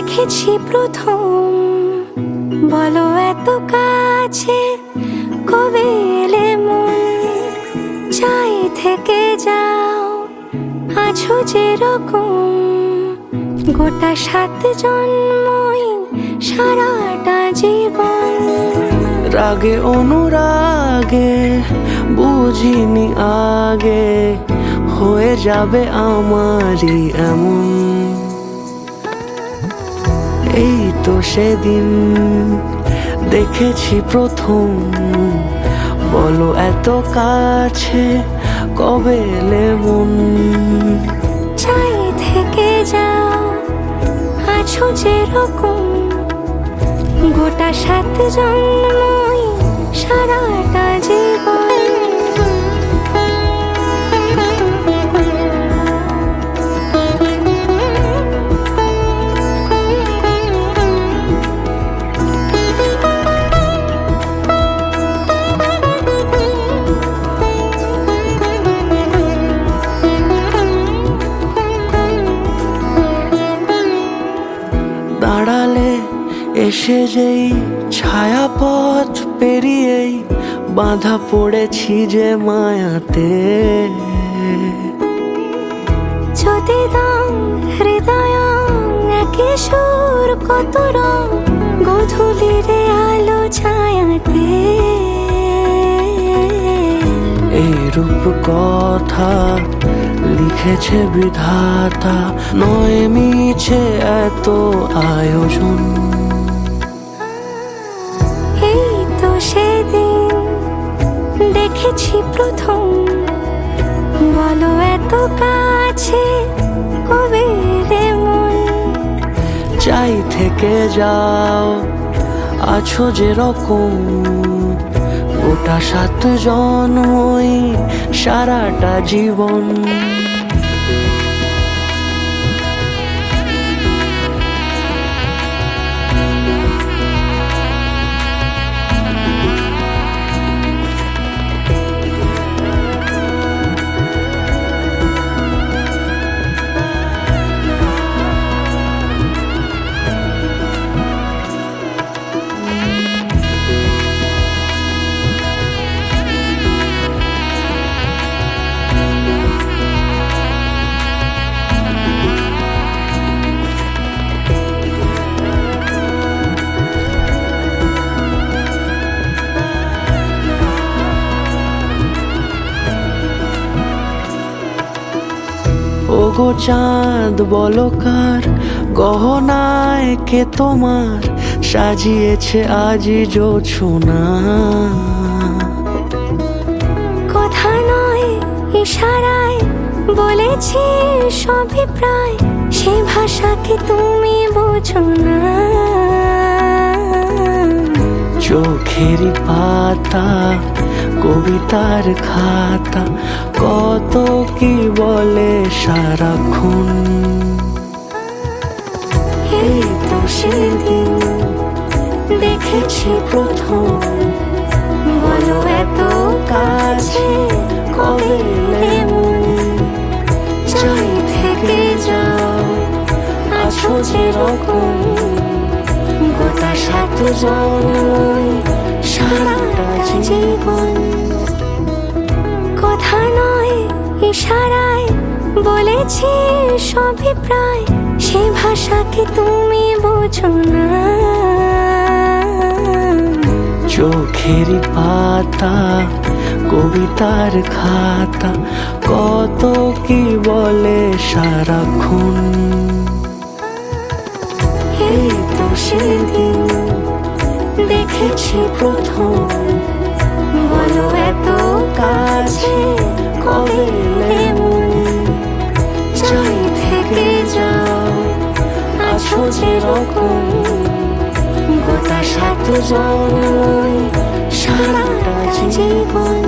দেখেছি প্রথম, বলো এত কাছে কবে এলে মন, চাই থেকে যাও আছো যেরকম, গোটা 7 জন্মই সারাটা জীবন। রাগে অনুরাগে বুঝিনি আগে, হয়ে যাবে আমারই এমন। এই তো সেদিন দেখেছি প্রথম, বলো এত কাছে কবে এলে মন, চাই থেকে যাও আছো যেরকম, গোটা 7 জন্মই সারাটা জীবন। দাঁড়ালে এসে যেই ছায়াপথ পেরিয়েই বাঁধা পড়েছি যে মায়াতে। যদি দাও হৃদয় একে সুর কত রং, গধূলিরে আলো ছায়াতে। এই রূপ কথা লিখেছে বিধাতা, নয় মিছে এত আয়োজন। এই তো সেদিন দেখেছি প্রথম, বলো এত কাছে কবে এলে মন, চাই থেকে যাও আছো যেরকম, গোটা 7 জন্মই সারাটা জীবন। ওগো চাঁদ বলো কার গহনায় কে তোমার সাজিয়েছে আজি জোছনা। কথা নয় ইশারায় বলেছি সবই প্রায়, সে ভাষাকে তুমি বোঝো না। চোখেরই পাতা কবিতার খাতা, কত কি বলে সারাক্ষণ। এই তো সেদিন দেখেছি প্রথম, বলো এত কাছে কবে এলে মন, চাই থেকে যাও আছো যেরকম, গোটা 7 জন্মই সারাটা জীবন। কথা নয় ইশারায় বলেছি সবই প্রায়, সে ভাষাকে তুমি বোঝো না। চোখেরই পাতা কবিতার খাতা, কত কি বলে সারাক্ষণ। এই তো সেদিন দেখেছি প্রথম, বলো এত কাছে কবে এলে মন, চাই থেকে যাও আছো যেরকম, গোটা 7 জন্মই সারাটা জীবন।